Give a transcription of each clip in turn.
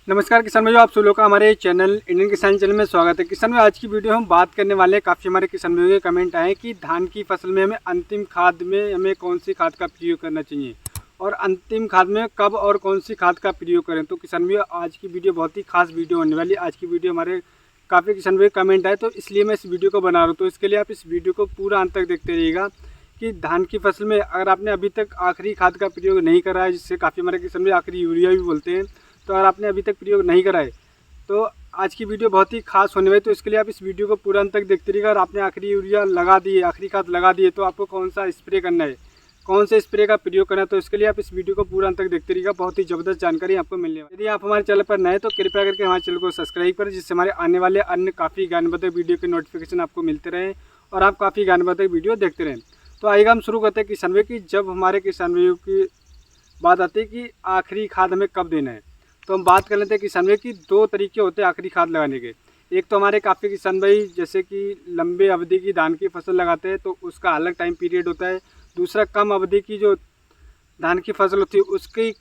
नमस्कार किसान भाइयों, आप सब लोग का हमारे चैनल इंडियन किसान चैनल में स्वागत है। किसान भाई, आज की वीडियो हम बात करने वाले हैं। काफ़ी हमारे किसान भाइयों के कमेंट आए कि धान की फसल में हमें अंतिम खाद में हमें कौन सी खाद का प्रयोग करना चाहिए और अंतिम खाद में कब और कौन सी खाद का प्रयोग करें। तो किसान भाइयों, आज की वीडियो बहुत ही खास वीडियो होने वाली है। आज की वीडियो हमारे काफ़ी किसान भाई कमेंट आए, तो इसलिए मैं इस वीडियो को बना रहा हूँ। तो इसके लिए आप इस वीडियो को पूरा अंत तक देखते रहिएगा कि धान की फसल में अगर आपने अभी तक आखिरी खाद का प्रयोग नहीं करा है, जिससे काफ़ी हमारे किसान भाई आखिरी यूरिया भी बोलते हैं, तो अगर आपने अभी तक प्रयोग नहीं करा है तो आज की वीडियो बहुत ही खास होने वाली। तो इसके लिए आप इस वीडियो को पूरा अंत तक देखते रहिएगा। और आपने आखिरी यूरिया लगा दिए, आखिरी खाद लगा दिए, तो आपको कौन सा स्प्रे करना है, कौन से स्प्रे का प्रयोग करना है, तो इसके लिए आप इस वीडियो को पूरा अंत तक देखते रहिएगा। बहुत ही ज़बरदस्त जानकारी आपको मिलने वाली है। यदि आप हमारे चैनल पर नए तो कृपया करके हमारे चैनल को सब्सक्राइब करें, जिससे हमारे आने वाले अन्य काफ़ी ज्ञानवर्धक वीडियो के नोटिफिकेशन आपको मिलते रहें और आप काफ़ी ज्ञानवर्धक वीडियो देखते रहें। तो आइएगा हम शुरू करते हैं किसान भाई की जब हमारे किसान भाइयों की बात आती है कि आखिरी खाद हमें कब देना है, तो हम बात कर लेते हैं किसान भाई की दो तरीके होते हैं आखिरी खाद लगाने के। एक तो हमारे काफ़ी किसान भाई जैसे कि लंबे अवधि की धान की फसल लगाते हैं, तो उसका अलग टाइम पीरियड होता है। दूसरा कम अवधि की जो धान की फसल होती है उसकी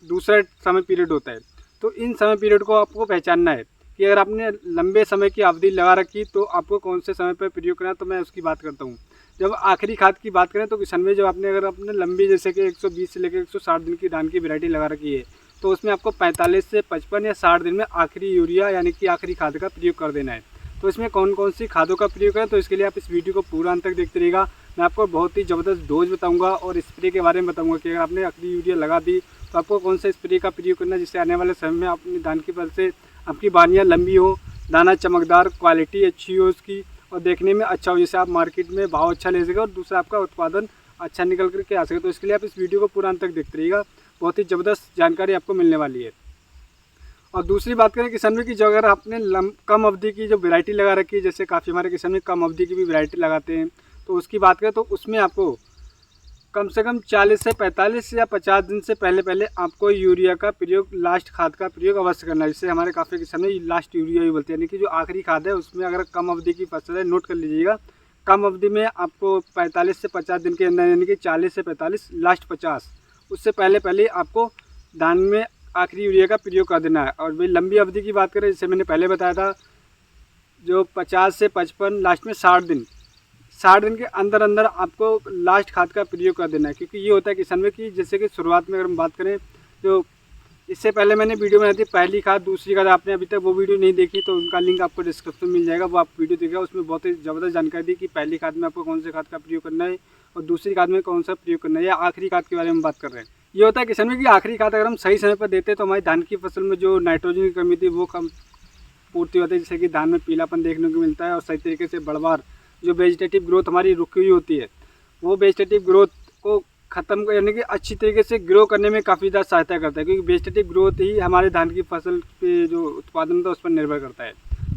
दूसरा समय पीरियड होता है। तो इन समय पीरियड को आपको पहचानना है कि अगर आपने लंबे समय की अवधि लगा रखी तो आपको कौन से समय पर प्रयोग करना है। तो मैं उसकी बात करता हूँ। जब आखिरी खाद की बात करें तो किसान भाई, जब आपने अगर आपने लंबी जैसे कि 120 से लेकर 160 दिन की धान की वैरायटी लगा रखी है, तो उसमें आपको 45 से 55 या 60 दिन में आखिरी यूरिया यानी कि आखिरी खाद का प्रयोग कर देना है। तो इसमें कौन कौन सी खादों का प्रयोग करें, तो इसके लिए आप इस वीडियो को पूरा अंत तक देखते रहिएगा। मैं आपको बहुत ही ज़बरदस्त डोज बताऊंगा और स्प्रे के बारे में बताऊंगा कि अगर आपने आखिरी यूरिया लगा दी तो आपको कौन सा स्प्रे का प्रयोग करना है, जिससे आने वाले समय में अपनी धान की फसल से आपकी बानियाँ लंबी हो, दाना चमकदार, क्वालिटी अच्छी हो उसकी और देखने में अच्छा हो, जैसे आप मार्केट में भाव अच्छा ले सके और दूसरा आपका उत्पादन अच्छा निकल करके आ सके। तो इसके लिए आप इस वीडियो को पूरा अंत तक देखते रहिएगा। बहुत ही ज़बरदस्त जानकारी आपको मिलने वाली है। और दूसरी बात करें किसान भाई की, जो अगर आपने कम अवधि की जो वैरायटी लगा रखी है, जैसे काफ़ी हमारे किसान भाई कम अवधि की भी वैरायटी लगाते हैं, तो उसकी बात करें तो उसमें आपको कम से कम 40 से 45 या 50 दिन से पहले पहले आपको यूरिया का प्रयोग, लास्ट खाद का प्रयोग अवश्य करना है। जिससे हमारे काफ़ी किसान भाई लास्ट यूरिया भी बोलते हैं, यानी कि जो आखिरी खाद है उसमें अगर कम अवधि की फसल है, नोट कर लीजिएगा, कम अवधि में आपको 45 से 50 दिन के अंदर, यानी कि 40 से 45 लास्ट 50, उससे पहले पहले आपको धान में आखिरी यूरिया का प्रयोग कर देना है। और भाई लंबी अवधि की बात करें, जैसे मैंने पहले बताया था, जो 50 से 55 लास्ट में 60 दिन के अंदर अंदर आपको लास्ट खाद का प्रयोग कर देना है। क्योंकि ये होता है किसान में कि जैसे कि शुरुआत में अगर हम बात करें, जो इससे पहले मैंने वीडियो बनाई थी पहली खाद दूसरी खाद, आपने अभी तक वो वीडियो नहीं देखी तो उनका लिंक आपको डिस्क्रिप्शन में मिल जाएगा, वो आप वीडियो देखिएगा। उसमें बहुत ही ज़बरदस्त जानकारी दी कि पहली खाद में आपको कौन से खाद का प्रयोग करना है और दूसरी खाद में कौन सा प्रयोग करना है, या आखिरी खाद के बारे में बात कर रहे हैं। ये होता है किसान में कि आखिरी खाद अगर हम सही समय पर देते हैं तो हमारी धान की फसल में जो नाइट्रोजन की कमी थी वो कम पूर्ति होती है, जिससे कि धान में पीलापन देखने को मिलता है और सही तरीके से बढ़वार, जो वेजिटेटिव ग्रोथ हमारी रुकी हुई होती है, वो वेजिटेटिव ग्रोथ को ख़त्म यानी कि अच्छी तरीके से ग्रो करने में काफ़ी ज़्यादा सहायता करता है। क्योंकि वेजिटेटिव ग्रोथ ही हमारे धान की फसल पे जो उत्पादन होता है उस पर निर्भर करता है।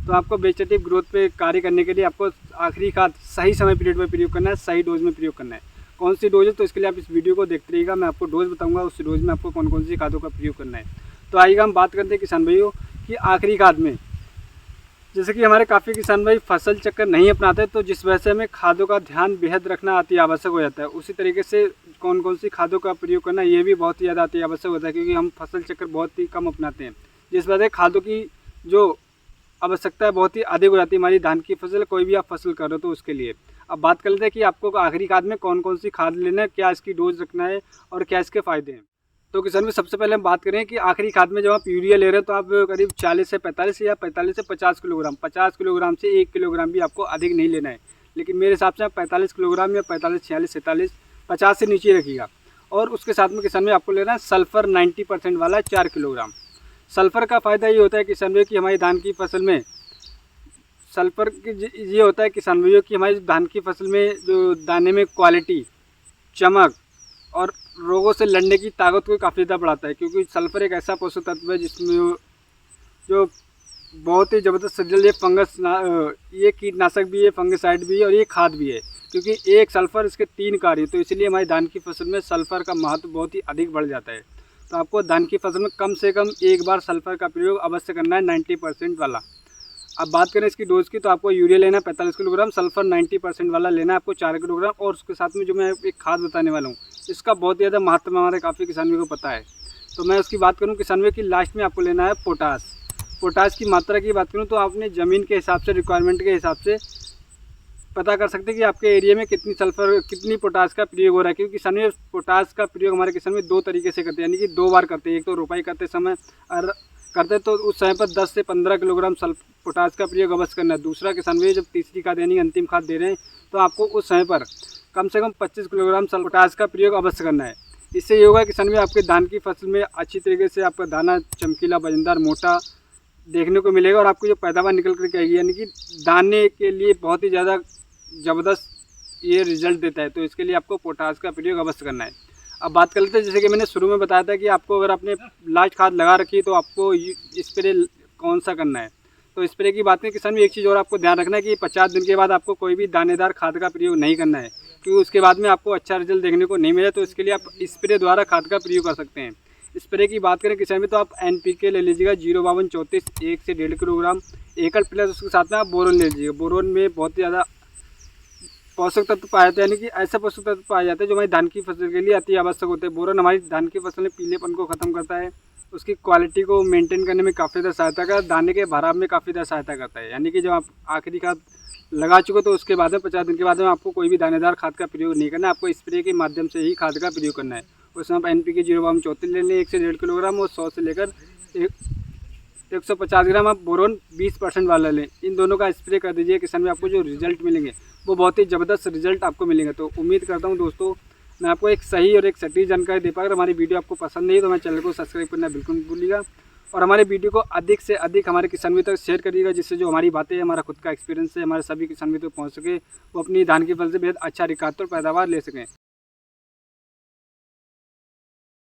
तो आपको वेजिटेटिव ग्रोथ पे कार्य करने के लिए आपको आखिरी खाद सही समय पीरियड में प्रयोग करना है, सही डोज में प्रयोग करना है। कौन सी डोज है, तो इसके लिए आप इस वीडियो को देखते रहिएगा। मैं आपको डोज बताऊँगा, उस डोज में आपको कौन कौन सी खादों का प्रयोग करना है। तो आइएगा हम बात करते हैं किसान भाइयों कि आखिरी खाद में, जैसे कि हमारे काफ़ी किसान भाई फसल चक्कर नहीं अपनाते, तो जिस वजह से हमें खादों का ध्यान बेहद रखना अति आवश्यक हो जाता है। उसी तरीके से कौन कौन सी खादों का प्रयोग करना ये भी बहुत ही ज़्यादा अति आवश्यक होता है, क्योंकि हम फसल चक्कर बहुत ही कम अपनाते हैं, जिस वजह से खादों की जो आवश्यकता है बहुत ही अधिक हो जाती है हमारी धान की फसल, कोई भी आप फसल कर रहे हो तो उसके लिए। अब बात कर लेते हैं कि आपको आखिरी खाद में कौन कौन सी खाद लेना है, क्या इसकी डोज रखना है और क्या इसके फ़ायदे हैं। तो किसान में सबसे पहले हम बात करें कि आखिरी खाद में जब आप यूरिया ले रहे हैं तो आप करीब 40 से 45 या 45 से 50 किलोग्राम, 50 किलोग्राम से 1 किलोग्राम भी आपको अधिक नहीं लेना है। लेकिन मेरे हिसाब से आप 45 किलोग्राम या 45, 46, 47, 50 से नीचे रखिएगा। और उसके साथ में किसान में आपको लेना है सल्फ़र 90% वाला 4 किलोग्राम। सल्फ़र का फ़ायदा ये होता है किसान भाई कि हमारी धान की फसल में सल्फ़र की ये होता है किसान भाइयों कि हमारी धान की फसल में जो दाने में क्वालिटी, चमक और रोगों से लड़ने की ताकत को काफ़ी ज़्यादा बढ़ाता है। क्योंकि सल्फ़र एक ऐसा पोषक तत्व है जिसमें जो बहुत ही ज़बरदस्त ये कीटनाशक भी है, फंगिसाइड भी है और ये खाद भी है। क्योंकि एक सल्फ़र इसके 3 कार्य, तो इसलिए हमारी धान की फसल में सल्फ़र का महत्व बहुत ही अधिक बढ़ जाता है। तो आपको धान की फसल में कम से कम एक बार सल्फ़र का प्रयोग अवश्य करना है, 90% वाला। अब बात करें इसकी डोज की, तो आपको यूरिया लेना है 45 किलोग्राम, सल्फ़र 90% वाला लेना है आपको 4 किलोग्राम। और उसके साथ में जो मैं एक खाद बताने वाला हूँ, इसका बहुत ज़्यादा महत्व हमारे काफ़ी किसानों को पता है। तो मैं उसकी बात करूँ किसान भाई की, लास्ट में आपको लेना है पोटास। पोटास की मात्रा की बात करूँ तो आपने ज़मीन के हिसाब से, रिक्वायरमेंट के हिसाब से पता कर सकते हैं कि आपके एरिया में कितनी सल्फर, कितनी पोटास का प्रयोग हो रहा है। क्योंकि किसान में पोटास का प्रयोग हमारे किसान में 2 तरीके से करते हैं, यानी कि 2 बार करते हैं। एक तो रोपाई करते समय और करते तो उस समय पर 10 से 15 किलोग्राम पोटास का प्रयोग अवश्य करना है। दूसरा किसान में जब तीसरी खाद यानी अंतिम खाद दे रहे हैं तो आपको उस समय पर कम से कम 25 किलोग्राम पोटास का प्रयोग अवश्य करना है। इससे ये होगा किसान में आपके धान की फसल में अच्छी तरीके से आपका दाना चमकीला, वजनदार, मोटा देखने को मिलेगा और आपको जो पैदावार निकल कर आएगी, यानी कि दाने के लिए बहुत ही ज़्यादा ज़बरदस्त ये रिजल्ट देता है। तो इसके लिए आपको पोटास का प्रयोग अवश्य करना है। अब बात कर लेते हैं, जैसे कि मैंने शुरू में बताया था कि आपको अगर आपने लास्ट खाद लगा रखी है तो आपको स्प्रे कौन सा करना है। तो स्प्रे की बात में किसान में एक चीज़ और आपको ध्यान रखना है कि 50 दिन के बाद आपको कोई भी दानेदार खाद का प्रयोग नहीं करना है, क्योंकि उसके बाद में आपको अच्छा रिजल्ट देखने को नहीं मिले। तो इसके लिए आप स्प्रे द्वारा खाद का प्रयोग कर सकते हैं। स्प्रे की बात करें किसान में तो आप NPK ले लीजिएगा 05234 1 से 1.5 किलोग्राम एकड़, प्लस उसके साथ में आप बोरोन ले लीजिएगा। बोरोन में बहुत ही ज़्यादा पोषक तत्व पाए जाते हैं, यानी कि ऐसे पोषक तत्व पाए जाते हैं जो हमारी धान की फसल के लिए अति आवश्यक होते हैं। बोरोन हमारी धान की फसल में पीलेपन को ख़त्म करता है, उसकी क्वालिटी को मेंटेन करने में काफ़ी ज़्यादा सहायता करता है, दाने के भराव में काफ़ी ज़्यादा सहायता करता है। यानी कि जब आप आखिरी खाद लगा चुके तो उसके बाद में 50 दिन के बाद में आपको कोई भी दानेदार खाद का प्रयोग नहीं करना है, आपको स्प्रे के माध्यम से ही खाद का प्रयोग करना है। उसमें आप NPK 05234 ले लें 1 से 1.5 किलोग्राम, और 100 से लेकर 150 ग्राम आप बोरोन 20% वाला लें। इन दोनों का स्प्रे कर दीजिए। किसान में आपको जो रिजल्ट मिलेंगे वो बहुत ही ज़बरदस्त रिजल्ट आपको मिलेंगे। तो उम्मीद करता हूँ दोस्तों मैं आपको एक सही और एक सटीक जानकारी दे पाऊँ। अगर हमारी वीडियो आपको पसंद नहीं तो हमारे चैनल को सब्सक्राइब करना बिल्कुल मत भूलिएगा, और हमारे वीडियो को अधिक से अधिक हमारे किसान मित्र तक शेयर करिएगा, जिससे जो हमारी बातें हैं, हमारा खुद का एक्सपीरियंस है, हमारे सभी किसान मित्र तक पहुँच सके, वो अपनी धान की फसल से बेहद अच्छा रिकॉर्ड और पैदावार ले सकें।